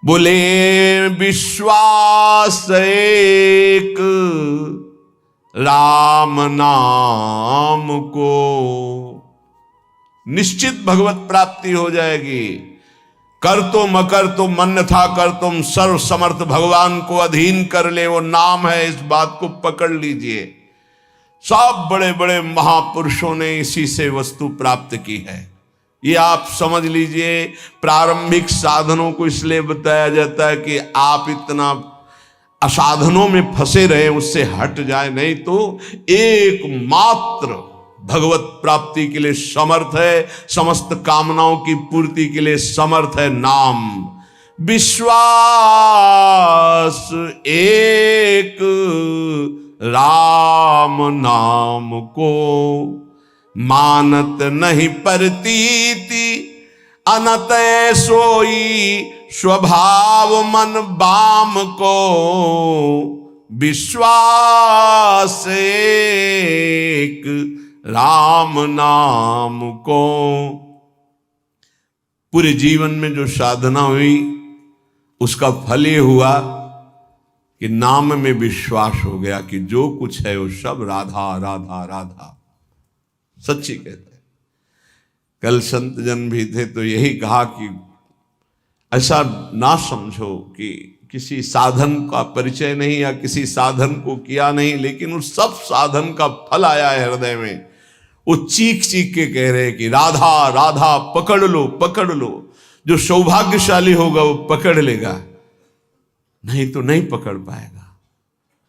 बोले विश्वास एक राम नाम को, निश्चित भगवत प्राप्ति हो जाएगी। कर तुम अकर तुम अन्यथा कर तुम, सर्व समर्थ भगवान को अधीन कर ले, वो नाम है। इस बात को पकड़ लीजिए। सब बड़े बड़े महापुरुषों ने इसी से वस्तु प्राप्त की है। ये आप समझ लीजिए। प्रारंभिक साधनों को इसलिए बताया जाता है कि आप इतना असाधनों में फंसे रहे, उससे हट जाए, नहीं तो एकमात्र भगवत प्राप्ति के लिए समर्थ है, समस्त कामनाओं की पूर्ति के लिए समर्थ है नाम। विश्वास एक राम नाम को, मानत नहीं परतीति अनत सोई, स्वभाव मन बाम को। विश्वास एक राम नाम को। पूरे जीवन में जो साधना हुई उसका फल ये हुआ कि नाम में विश्वास हो गया कि जो कुछ है वो सब राधा राधा राधा। सच्ची कहते हैं। कल संत जन भी थे तो यही कहा कि ऐसा ना समझो कि किसी साधन का परिचय नहीं या किसी साधन को किया नहीं, लेकिन उस सब साधन का फल आया है हृदय में। वो चीख चीख के कह रहे कि राधा राधा पकड़ लो पकड़ लो। जो सौभाग्यशाली होगा वो पकड़ लेगा, नहीं तो नहीं पकड़ पाएगा।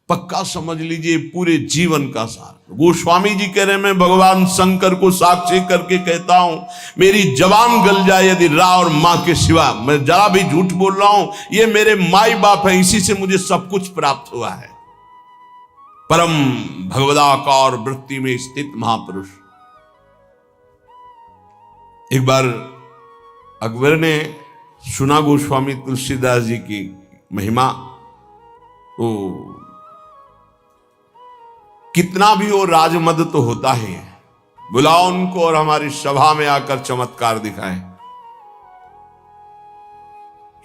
पक्का समझ लीजिए पूरे जीवन का सार। गोस्वामी जी कह रहे, मैं भगवान शंकर को साक्षी करके कहता हूं, मेरी जबान गल जाए यदि रा और मां के सिवा, मैं जरा भी झूठ बोल रहा हूं, ये मेरे माई बाप है, इसी से मुझे सब कुछ प्राप्त हुआ है। परम भगवदाकार वृत्ति में स्थित महापुरुष। एक बार अकबर ने सुना गोस्वामी तुलसीदास जी की महिमा, तो कितना भी वो राजमद तो होता ही है, बुलाओ उनको और हमारी सभा में आकर चमत्कार दिखाएं।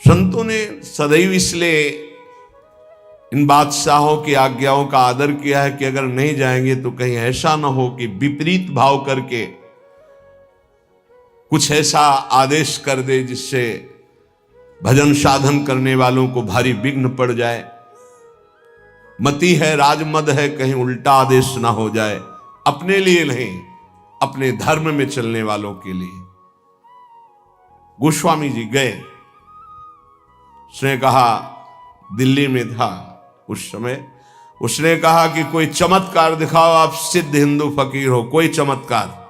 संतों ने सदैव इसलिए इन बादशाहों की आज्ञाओं का आदर किया है कि अगर नहीं जाएंगे तो कहीं ऐसा ना हो कि विपरीत भाव करके कुछ ऐसा आदेश कर दे जिससे भजन साधन करने वालों को भारी विघ्न पड़ जाए। मति है, राजमद है, कहीं उल्टा आदेश ना हो जाए, अपने लिए नहीं अपने धर्म में चलने वालों के लिए। गोस्वामी जी गए, उसने कहा, दिल्ली में था उस समय, उसने कहा कि कोई चमत्कार दिखाओ, आप सिद्ध हिंदू फकीर हो, कोई चमत्कार।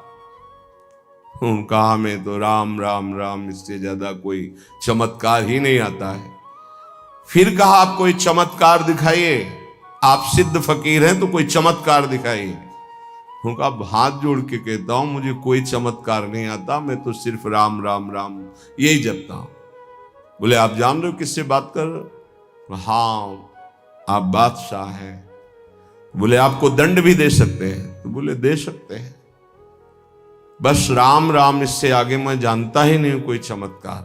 कहा मैं तो राम राम राम, इससे ज्यादा कोई चमत्कार ही नहीं आता है। फिर कहा आप कोई चमत्कार दिखाइए, आप सिद्ध फकीर हैं तो कोई चमत्कार दिखाइए। उनका हाथ जोड़ के कहता हूं मुझे कोई चमत्कार नहीं आता, मैं तो सिर्फ राम राम राम यही जपता हूं। बोले आप जान रहे हो किससे बात कर रहे हो? हाँ आप बादशाह हैं। बोले आपको दंड भी दे सकते हैं? तो बोले दे सकते हैं, बस राम राम, इससे आगे मैं जानता ही नहीं कोई चमत्कार।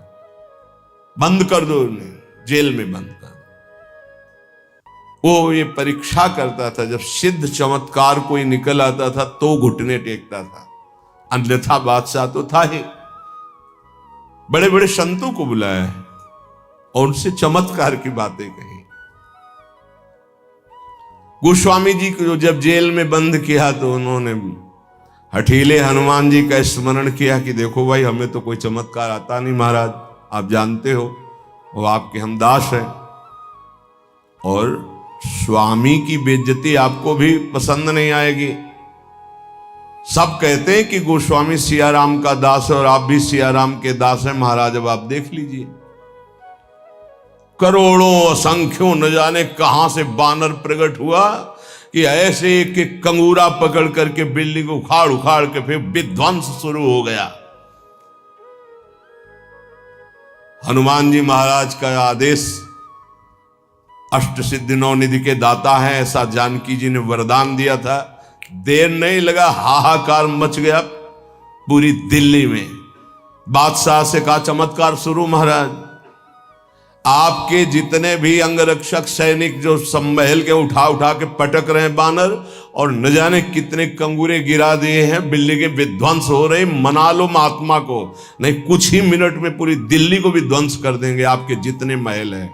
बंद कर दो उन्हें, जेल में बंद कर दो। वो ये परीक्षा करता था, जब सिद्ध चमत्कार कोई निकल आता था तो घुटने टेकता था, अन्यथा बादशाह तो था ही। बड़े बड़े संतों को बुलाया है और उनसे चमत्कार की बातें कही। गोस्वामी जी को जब जेल में बंद किया तो उन्होंने हठीले हनुमान जी का स्मरण किया कि देखो भाई, हमें तो कोई चमत्कार आता नहीं महाराज, आप जानते हो वो आपके हम दास हैं, और स्वामी की बेइज्जती आपको भी पसंद नहीं आएगी। सब कहते हैं कि गोस्वामी सियाराम का दास है और आप भी सियाराम के दास हैं महाराज, अब आप देख लीजिए। करोड़ों असंख्यों न जाने कहां से बानर प्रकट हुआ कि ऐसे एक एक कंगूरा पकड़ करके बिल्डिंग उखाड़ उखाड़ के फिर विध्वंस शुरू हो गया। हनुमान जी महाराज का आदेश, अष्ट सिद्धि नौ निधि के दाता हैं, ऐसा जानकी जी ने वरदान दिया था। देर नहीं लगा, हाहाकार मच गया पूरी दिल्ली में। बादशाह से कहा चमत्कार शुरू महाराज। आपके जितने भी अंगरक्षक सैनिक जो सम्महल के उठा उठा के पटक रहे हैं बानर, और न जाने कितने कंगूरे गिरा दिए हैं, बिल्डिंगें विध्वंस हो रही, मना लो महात्मा को, नहीं कुछ ही मिनट में पूरी दिल्ली को भी ध्वंस कर देंगे आपके जितने महल हैं।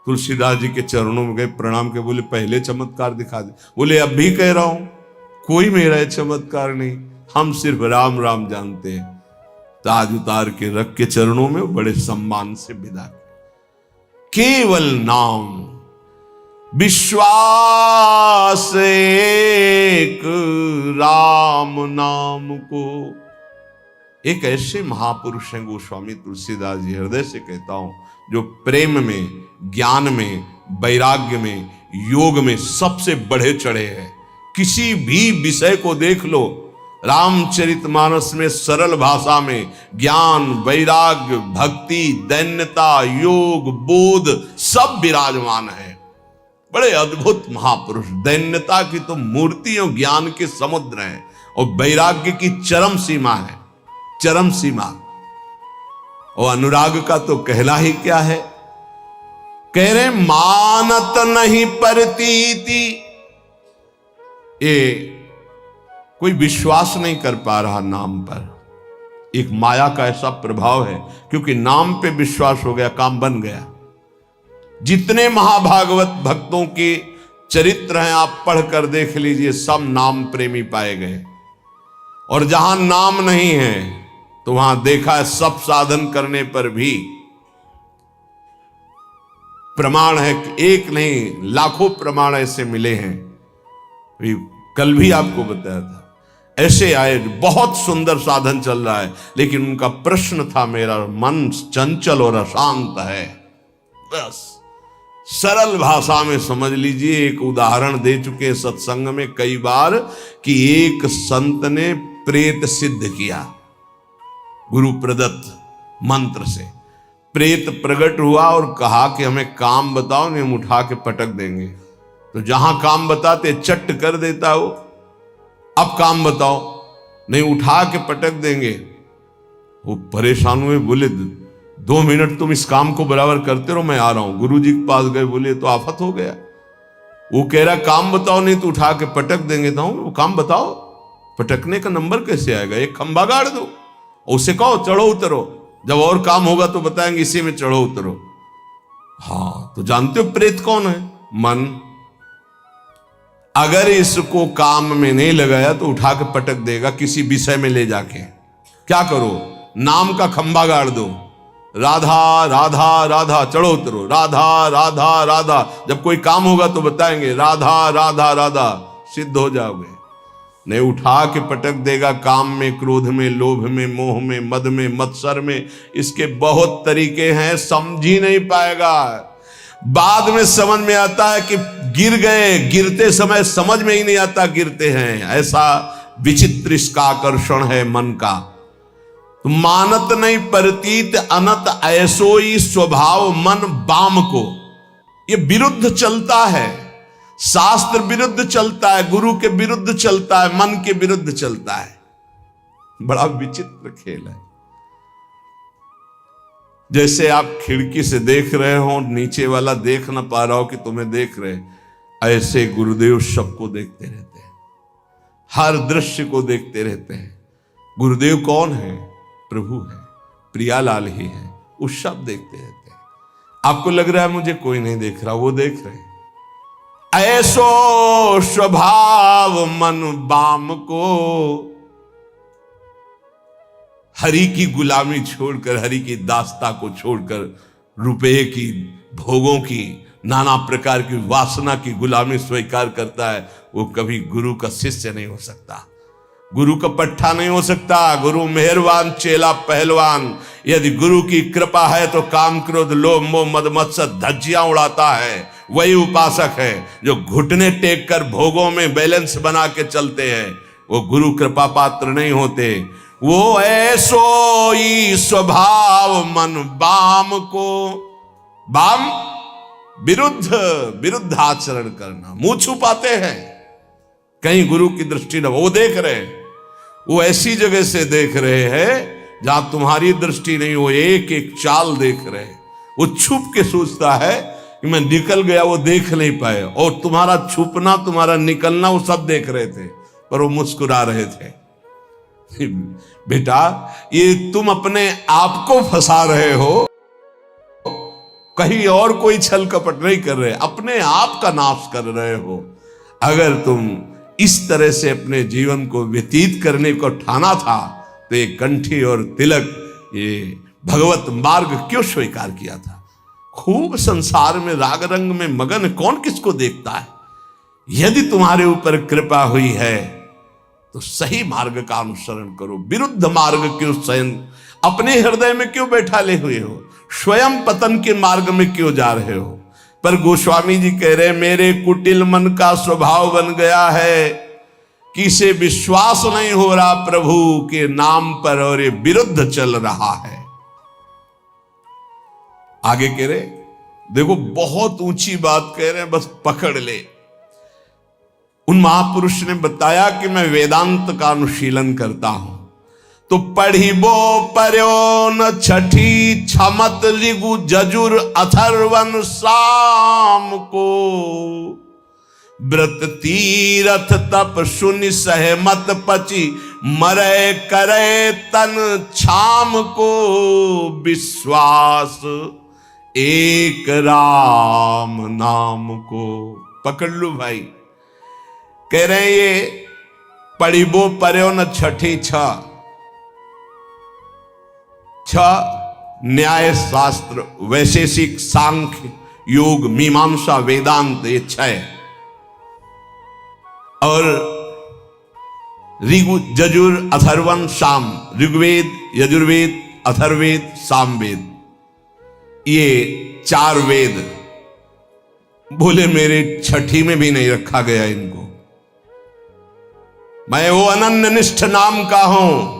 तुलसीदास जी के चरणों में गए, प्रणाम के बोले पहले चमत्कार दिखा दे। बोले अब भी कह रहा हूं, कोई मेरा चमत्कार नहीं, हम सिर्फ राम राम जानते हैं। ताज उतार के रख के चरणों में बड़े सम्मान से विदा केवल नाम विश्वास एक राम नाम को। एक ऐसे महापुरुष हैं गोस्वामी तुलसीदास जी, हृदय से कहता हूं, जो प्रेम में, ज्ञान में, वैराग्य में, योग में सबसे बढ़े चढ़े हैं। किसी भी विषय को देख लो, रामचरितमानस में सरल भाषा में ज्ञान, वैराग्य, भक्ति, दैन्यता, योग, बोध सब विराजमान है। बड़े अद्भुत महापुरुष, दैन्यता की तो मूर्ति और ज्ञान के समुद्र है, और वैराग्य की चरम सीमा है, चरम सीमा। और अनुराग का तो कहना ही क्या है, कह रहे मानत नहीं परतीति, ये कोई विश्वास नहीं कर पा रहा नाम पर। एक माया का ऐसा प्रभाव है, क्योंकि नाम पे विश्वास हो गया, काम बन गया। जितने महाभागवत भक्तों के चरित्र हैं आप पढ़कर देख लीजिए, सब नाम प्रेमी पाए गए। और जहां नाम नहीं है तो वहां देखा है सब साधन करने पर भी प्रमाण है, एक नहीं लाखों प्रमाण ऐसे मिले हैं। कल भी आपको बताया था, ऐसे आए, बहुत सुंदर साधन चल रहा है, लेकिन उनका प्रश्न था, मेरा मन चंचल और अशांत है। बस सरल भाषा में समझ लीजिए, एक उदाहरण दे चुके सत्संग में कई बार कि एक संत ने प्रेत सिद्ध किया, गुरु प्रदत्त मंत्र से प्रेत प्रकट हुआ और कहा कि हमें काम बताओ, नहीं हम उठा के पटक देंगे। तो जहां काम बताते चट्ट कर देता वो, अब काम बताओ, नहीं उठा के पटक देंगे। वो परेशान हुए, बोले 2 मिनट तुम इस काम को बराबर करते रहो, मैं आ रहा हूं। गुरु जी के पास गए, बोले तो आफत हो गया। वो कह रहा काम बताओ, नहीं तो उठा के पटक देंगे। तो वो काम बताओ, पटकने का नंबर कैसे आएगा, एक खंबा गाड़ दो, उसे कहो चढ़ो उतरो, जब और काम होगा तो बताएंगे इसी में चढ़ो उतरो। हाँ, तो जानते हो प्रेत कौन है? मन। अगर इसको काम में नहीं लगाया तो उठा के पटक देगा किसी विषय में ले जाके। क्या करो, नाम का खंबा गाड़ दो, राधा राधा राधा, चढ़ो उतरो, राधा राधा राधा, जब कोई काम होगा तो बताएंगे राधा राधा राधा, सिद्ध हो जाओगे। नहीं उठा के पटक देगा काम में, क्रोध में, लोभ में, मोह में, मद में, मत्सर में। इसके बहुत तरीके हैं, समझ ही नहीं पाएगा। बाद में समझ में आता है कि गिर गए, गिरते समय समझ में ही नहीं आता गिरते हैं। ऐसा विचित्र इसका आकर्षण है मन का। तो मानत नहीं परतीत अनत ऐसोई स्वभाव मन बाम को। ये विरुद्ध चलता है, शास्त्र विरुद्ध चलता है, गुरु के विरुद्ध चलता है, मन के विरुद्ध चलता है। बड़ा विचित्र खेल है। जैसे आप खिड़की से देख रहे हो, नीचे वाला देख ना पा रहा हो कि तुम्हें देख रहे, ऐसे गुरुदेव सबको देखते रहते हैं, हर दृश्य को देखते रहते हैं। गुरुदेव कौन है? प्रभु है, प्रियालाल ही है, वो सब देखते रहते हैं। आपको लग रहा है मुझे कोई नहीं देख रहा, वो देख रहे हैं। ऐसो स्वभाव मन बाम को, हरि की गुलामी छोड़कर, हरि की दास्ता को छोड़कर, रुपये की, भोगों की, नाना प्रकार की वासना की गुलामी स्वीकार करता है, वो कभी गुरु का शिष्य नहीं हो सकता, गुरु का पट्टा नहीं हो सकता। गुरु मेहरबान, चेला पहलवान। यदि गुरु की कृपा है तो काम, क्रोध, लोभ, मोह, मद, मत्सर धज्जियां उड़ाता है। वही उपासक है जो घुटने टेक कर भोगों में बैलेंस बना के चलते हैं, वो गुरु कृपा पात्र नहीं होते। वो ऐसो ही स्वभाव मन बाम को, बाम विरुद्ध आचरण करना, मुंह छुपाते हैं, कहीं गुरु की दृष्टि न हो। वो देख रहे हैं, वो ऐसी जगह से देख रहे हैं जहां तुम्हारी दृष्टि नहीं हो, एक एक चाल देख रहे हैं। वो छुप के सोचता है कि मैं निकल गया, वो देख नहीं पाए, और तुम्हारा छुपना, तुम्हारा निकलना वो सब देख रहे थे, पर वो मुस्कुरा रहे थे। बेटा, ये तुम अपने आप को फंसा रहे हो, कहीं और कोई छल कपट नहीं कर रहे, अपने आप का नाश कर रहे हो। अगर तुम इस तरह से अपने जीवन को व्यतीत करने को ठाना था तो ये कंठी और तिलक, ये भगवत मार्ग क्यों स्वीकार किया था? खूब संसार में राग रंग में मगन कौन किसको देखता है? यदि तुम्हारे ऊपर कृपा हुई है तो सही मार्ग का अनुसरण करो, विरुद्ध मार्ग क्यों स्वयं अपने हृदय में क्यों बैठा ले हुए हो? स्वयं पतन के मार्ग में क्यों जा रहे हो? पर गोस्वामी जी कह रहे, मेरे कुटिल मन का स्वभाव बन गया है कि इसे विश्वास नहीं हो रहा प्रभु के नाम पर, और ये विरुद्ध चल रहा है। आगे कह रहे, देखो बहुत ऊंची बात कह रहे हैं, बस पकड़ ले। उन महापुरुष ने बताया कि मैं वेदांत का अनुशीलन करता हूं, तो पढ़िबो पर्यो न छठी छमत ऋगु जजुर अथर्वन साम को, व्रत तीरथ तप सुनि सहमत पची मरे करे तन छाम को, विश्वास एक राम नाम को। पकड़ लो भाई। कह रहे हैं ये पढ़िबो पर्यो न छठी छ न्याय शास्त्र, वैशेषिक, सांख्य, योग, मीमांसा, वेदांत, ये छह, और ऋगु जजुर अथर्वन साम, ऋग्वेद, यजुर्वेद, अथर्वेद, सामवेद, ये चार वेद। बोले मेरे छठी में भी नहीं रखा गया इनको, मैं वो अनन्य निष्ठ नाम का हूं।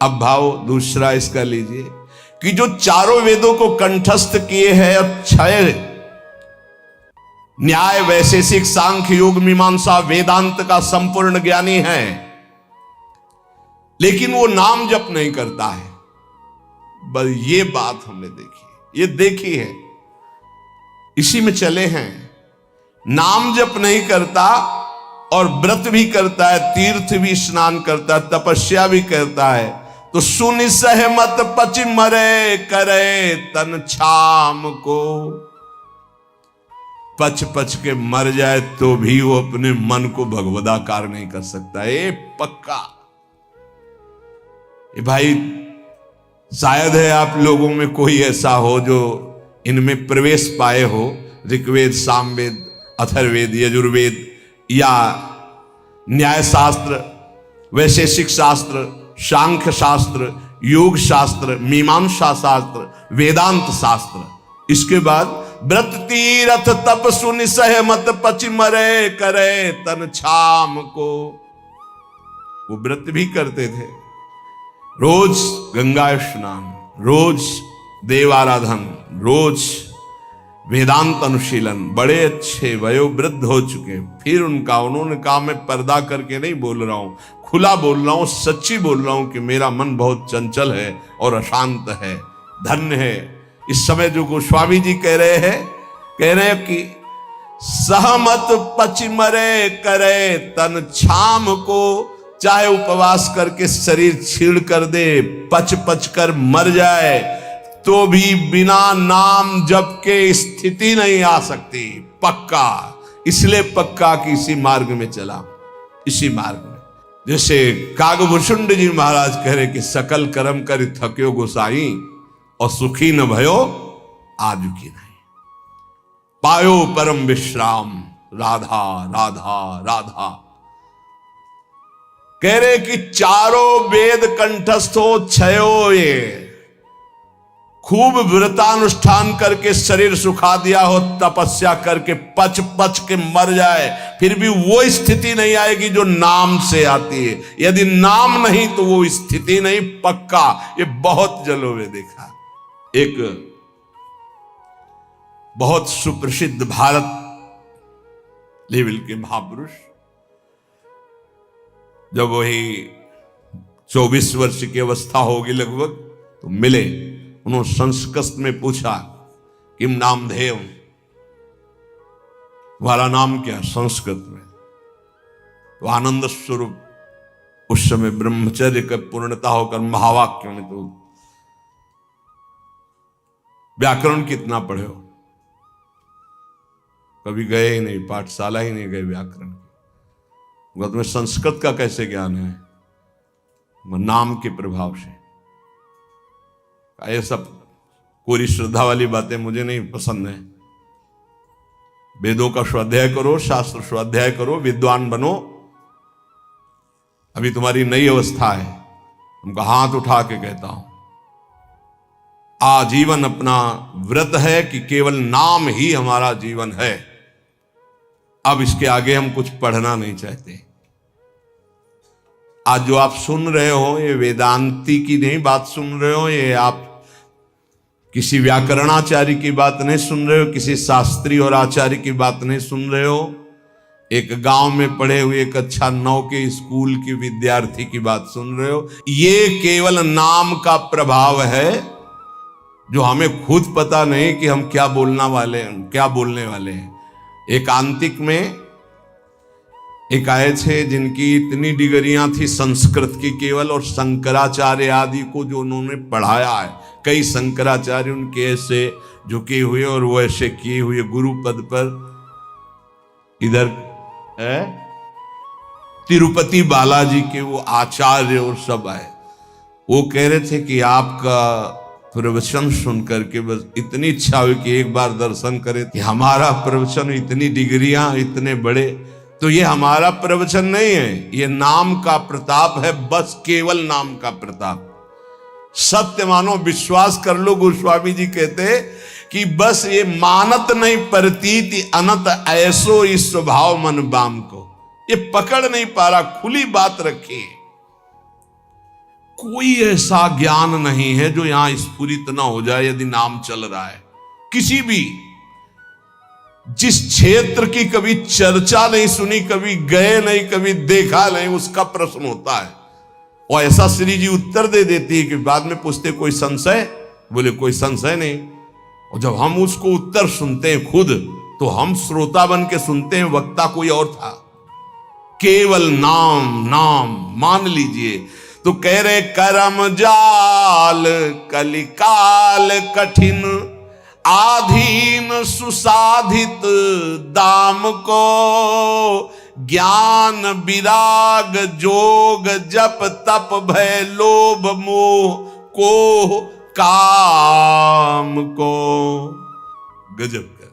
अब भाव दूसरा इसका लीजिए कि जो चारों वेदों को कंठस्थ किए हैं, और छह न्याय, वैशेषिक, सांख्य, योग, मीमांसा, वेदांत का संपूर्ण ज्ञानी है, लेकिन वो नाम जप नहीं करता है। बस ये बात हमने देखी, ये देखी है, इसी में चले हैं। नाम जप नहीं करता और व्रत भी करता है, तीर्थ भी स्नान करता है, तपस्या भी करता है, तो सुनि सहमत पचि मरे करे तन छाम को। पच पच के मर जाए तो भी वो अपने मन को भगवदाकार नहीं कर सकता, ये पक्का। ये भाई शायद है आप लोगों में कोई ऐसा हो जो इनमें प्रवेश पाए हो, ऋग्वेद, सामवेद, अथर्वेद, यजुर्वेद, या न्याय शास्त्र, वैशेषिक शास्त्र, सांख्य शास्त्र, योग शास्त्र, मीमांसा शास्त्र, वेदांत शास्त्र। इसके बाद व्रत तीरथ तप सुनि सहमत पचि मरे करे तन छाम को। वो व्रत भी करते थे, रोज गंगा स्नान, रोज देवाराधन, रोज वेदांत अनुशीलन, बड़े अच्छे वयोवृद्ध हो चुके। फिर उन्होंने कहा, मैं पर्दा करके नहीं बोल रहा हूं, खुला बोल रहा हूं, सच्ची बोल रहा हूं कि मेरा मन बहुत चंचल है और अशांत है, धन्य है। इस समय जो गोस्वामी जी कह रहे हैं कि सहमत पचि मरे करे तन छाम को, चाहे उपवास करके शरीर छीड़ कर दे, पच पच कर मर जाए, तो भी बिना नाम जप के स्थिति नहीं आ सकती, पक्का। इसलिए पक्का कि इसी मार्ग में चला, इसी मार्ग में। जैसे कागभूषुंड जी महाराज कह रहे कि सकल कर्म कर थक्यो गोसाई, और सुखी न भयो आजु की नहीं, पायो परम विश्राम राधा राधा राधा। कह रहे कि चारों वेद कंठस्थ हो, छयो ये खूब व्रतानुष्ठान करके शरीर सुखा दिया हो, तपस्या करके पच पच के मर जाए, फिर भी वो स्थिति नहीं आएगी जो नाम से आती है। यदि नाम नहीं तो वो स्थिति नहीं, पक्का। ये बहुत जगहों में देखा। एक बहुत सुप्रसिद्ध भारत लेवल के महापुरुष, जब वही 24 वर्ष की अवस्था होगी लगभग, तो मिले उन्होंने संस्कृत में पूछा, किम नामधेय, तुम्हारा नाम क्या है संस्कृत में? तो आनंद स्वरूप उस समय ब्रह्मचर्य का पूर्णता होकर महावाक्य में, तो व्याकरण कितना पढ़े हो? कभी गए ही नहीं, पाठशाला ही नहीं गए व्याकरण की। तुम्हें संस्कृत का कैसे ज्ञान है? नाम के प्रभाव से। ये सब कोरी श्रद्धा वाली बातें मुझे नहीं पसंद है। वेदों का स्वाध्याय करो, शास्त्र स्वाध्याय करो, विद्वान बनो। अभी तुम्हारी नई अवस्था है। उनका हाथ उठा के कहता हूं, आजीवन अपना व्रत है कि केवल नाम ही हमारा जीवन है। अब इसके आगे हम कुछ पढ़ना नहीं चाहते। आज जो आप सुन रहे हो, ये वेदांती की नहीं बात सुन रहे हो, ये आप किसी व्याकरणाचार्य की बात नहीं सुन रहे हो, किसी शास्त्री और आचार्य की बात नहीं सुन रहे हो, एक गांव में पढ़े हुए कक्षा 9 के स्कूल की विद्यार्थी की बात सुन रहे हो। ये केवल नाम का प्रभाव है, जो हमें खुद पता नहीं कि हम क्या बोलने वाले हैं। एकांतिक में एक आए थे जिनकी इतनी डिग्रियां थी संस्कृत की केवल, और शंकराचार्य आदि को जो उन्होंने पढ़ाया है, कई शंकराचार्य उनके ऐसे झुके हुए और वो ऐसे किए हुए गुरु पद पर। इधर तिरुपति बालाजी के वो आचार्य और सब आए। वो कह रहे थे कि आपका प्रवचन सुन करके बस इतनी इच्छा हुई कि एक बार दर्शन करें। कि हमारा प्रवचन, इतनी डिग्रियां, इतने बड़े, तो ये हमारा प्रवचन नहीं है, ये नाम का प्रताप है, बस केवल नाम का प्रताप। सत्य मानो, विश्वास कर लो। गोस्वामी जी कहते कि बस ये मानत नहीं प्रतीति अनंत ऐसो इस स्वभाव मन बाम को, ये पकड़ नहीं पा रहा। खुली बात रखी, कोई ऐसा ज्ञान नहीं है जो यहां स्फुरित ना हो जाए यदि नाम चल रहा है। किसी भी जिस क्षेत्र की कभी चर्चा नहीं सुनी, कभी गए नहीं, कभी देखा नहीं, उसका प्रश्न होता है। और ऐसा श्री जी उत्तर दे देती है कि बाद में पूछते कोई संशय? बोले कोई संशय नहीं। और जब हम उसको उत्तर सुनते हैं खुद, तो हम श्रोता बन के सुनते हैं, वक्ता कोई और था। केवल नाम नाम मान लीजिए। तो कह रहे करम जाल कलिकाल कठिन, आधीन सुसाधित दाम को, ज्ञान विराग जोग जप तप भय लोभ मोह को काम को। गजब कर दिया।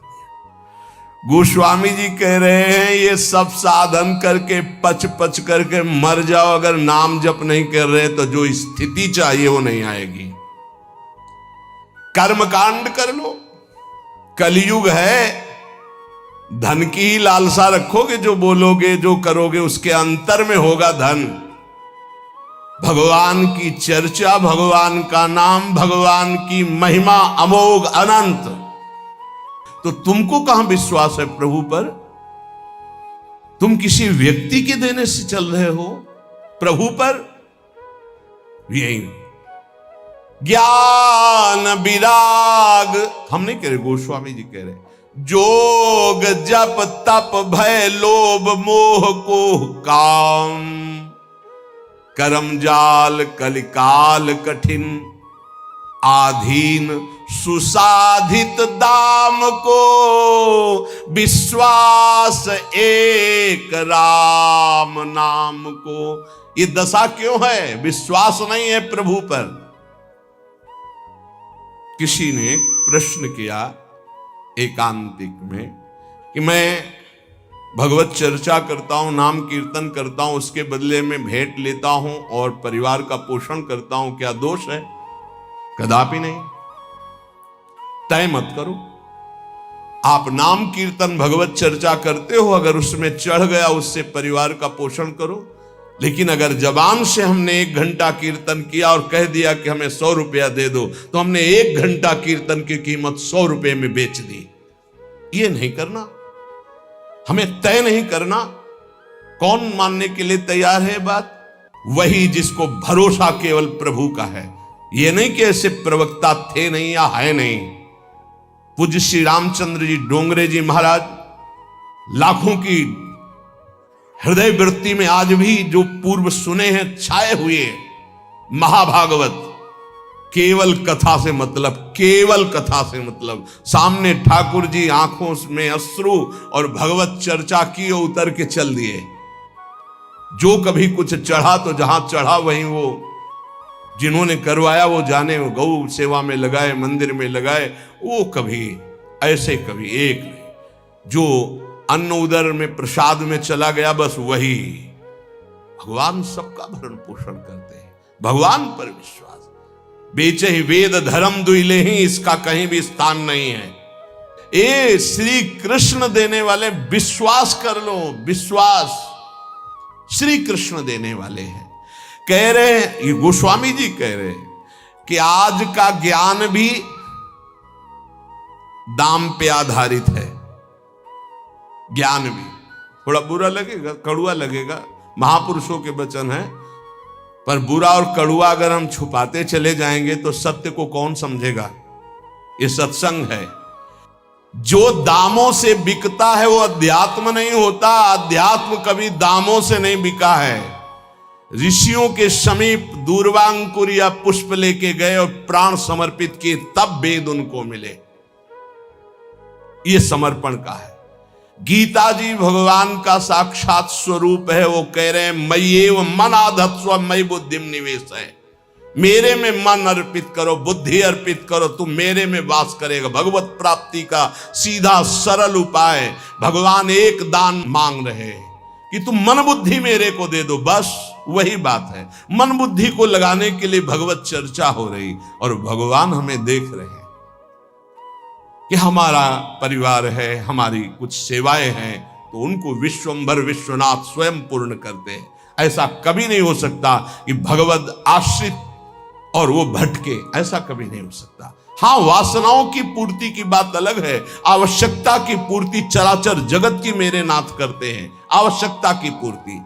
गोस्वामी जी कह रहे हैं ये सब साधन करके पच पच करके मर जाओ, अगर नाम जप नहीं कर रहे तो जो स्थिति चाहिए वो नहीं आएगी। कर्मकांड कर लो, कलयुग है। धन की ही लालसा रखोगे, जो बोलोगे जो करोगे उसके अंतर में होगा धन। भगवान की चर्चा, भगवान का नाम, भगवान की महिमा अमोघ अनंत। तो तुमको कहां विश्वास है प्रभु पर? तुम किसी व्यक्ति के देने से चल रहे हो, प्रभु पर यही ज्ञान विराग हम नहीं कह रहे, गोस्वामी जी कह रहे, जोग जप तप भय लोभ मोह को काम, करम जाल कलिकाल कठिन, आधीन सुसाधित दाम को, विश्वास एक राम नाम को। ये दशा क्यों है? विश्वास नहीं है प्रभु पर। किसी ने प्रश्न किया एकांतिक में कि मैं भगवत चर्चा करता हूं, नाम कीर्तन करता हूं, उसके बदले में भेंट लेता हूं और परिवार का पोषण करता हूं, क्या दोष है? कदापि नहीं। तय मत करो। आप नाम कीर्तन भगवत चर्चा करते हो, अगर उसमें चढ़ गया उससे परिवार का पोषण करो। लेकिन अगर जबान से हमने 1 घंटा कीर्तन किया और कह दिया कि हमें 100 रुपया दे दो, तो हमने 1 घंटा कीर्तन की कीमत 100 रुपये में बेच दी। ये नहीं करना, हमें तय नहीं करना। कौन मानने के लिए तैयार है बात? वही जिसको भरोसा केवल प्रभु का है। ये नहीं कि ऐसे प्रवक्ता थे नहीं या है नहीं। पूज्य श्री रामचंद्र जी डोंगरे जी महाराज लाखों की हृदय वृत्ति में आज भी जो पूर्व सुने हैं छाए हुए महाभागवत, केवल कथा से मतलब, केवल कथा से मतलब। सामने ठाकुर जी आंखों में अश्रु और भगवत चर्चा की और उतर के चल दिए। जो कभी कुछ चढ़ा तो जहां चढ़ा वहीं वो जिन्होंने करवाया वो जाने, वो गौ सेवा में लगाए, मंदिर में लगाए, वो कभी ऐसे कभी एक नहीं। जो अन्न उदर में प्रसाद में चला गया बस वही। भगवान सबका भरण पोषण करते हैं, भगवान पर विश्वास। बेचे ही वेद धर्म दुइले ही, इसका कहीं भी स्थान नहीं है। ए श्री कृष्ण देने वाले, विश्वास कर लो, विश्वास श्री कृष्ण देने वाले हैं। कह रहे हैं, ये गोस्वामी जी कह रहे हैं कि आज का ज्ञान भी दाम पे आधारित है। ज्ञान भी थोड़ा बुरा लगेगा, कड़ुआ लगेगा, महापुरुषों के वचन है, पर बुरा और कड़ुआ अगर हम छुपाते चले जाएंगे तो सत्य को कौन समझेगा। ये सत्संग है। जो दामों से बिकता है वो अध्यात्म नहीं होता। अध्यात्म कभी दामों से नहीं बिका है। ऋषियों के समीप दूर्वांकुर या पुष्प लेके गए और प्राण समर्पित किए, तब वेद उनको मिले। ये समर्पण का है। गीता जी भगवान का साक्षात स्वरूप है। वो कह रहे हैं मय्येव मन आधत्स्व मयि बुद्धिम निवेश है। मेरे में मन अर्पित करो, बुद्धि अर्पित करो, तुम मेरे में वास करेगा। भगवत प्राप्ति का सीधा सरल उपाय। भगवान एक दान मांग रहे हैं कि तुम मन बुद्धि मेरे को दे दो, बस वही बात है। मन बुद्धि को लगाने के लिए भगवत चर्चा हो रही और भगवान हमें देख रहे हैं कि हमारा परिवार है, हमारी कुछ सेवाएं हैं, तो उनको विश्वंभर विश्वनाथ स्वयं पूर्ण करते हैं। ऐसा कभी नहीं हो सकता कि भगवत आश्रित और वो भटके, ऐसा कभी नहीं हो सकता। हाँ, वासनाओं की पूर्ति की बात अलग है। आवश्यकता की पूर्ति चराचर जगत की मेरे नाथ करते हैं, आवश्यकता की पूर्ति।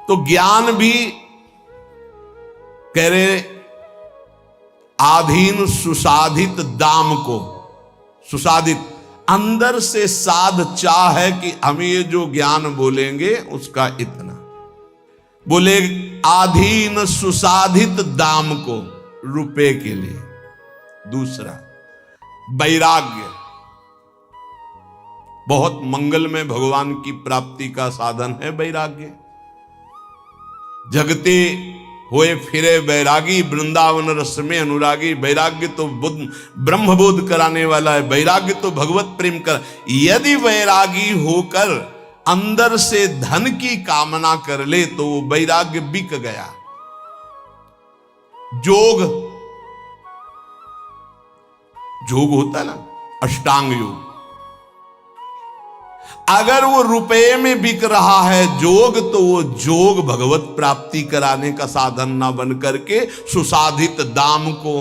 तो ज्ञान भी कह रहे आधीन सुसाधित दाम को, सुसाधित अंदर से साध चाह है कि हम ये जो ज्ञान बोलेंगे उसका इतना बोले। आधीन सुसाधित दाम को रुपए के लिए। दूसरा वैराग्य, बहुत मंगल में भगवान की प्राप्ति का साधन है वैराग्य। जगते होए फिरे वैरागी, वृंदावन रस में अनुरागी। वैराग्य तो ब्रह्मबोध कराने वाला है। वैराग्य तो भगवत प्रेम कर। यदि वैरागी होकर अंदर से धन की कामना कर ले तो वो वैराग्य बिक गया। जोग होता है ना, अष्टांग योग। अगर वो रुपए में बिक रहा है जोग, तो वो जोग भगवत प्राप्ति कराने का साधन ना बन करके सुसाधित दाम को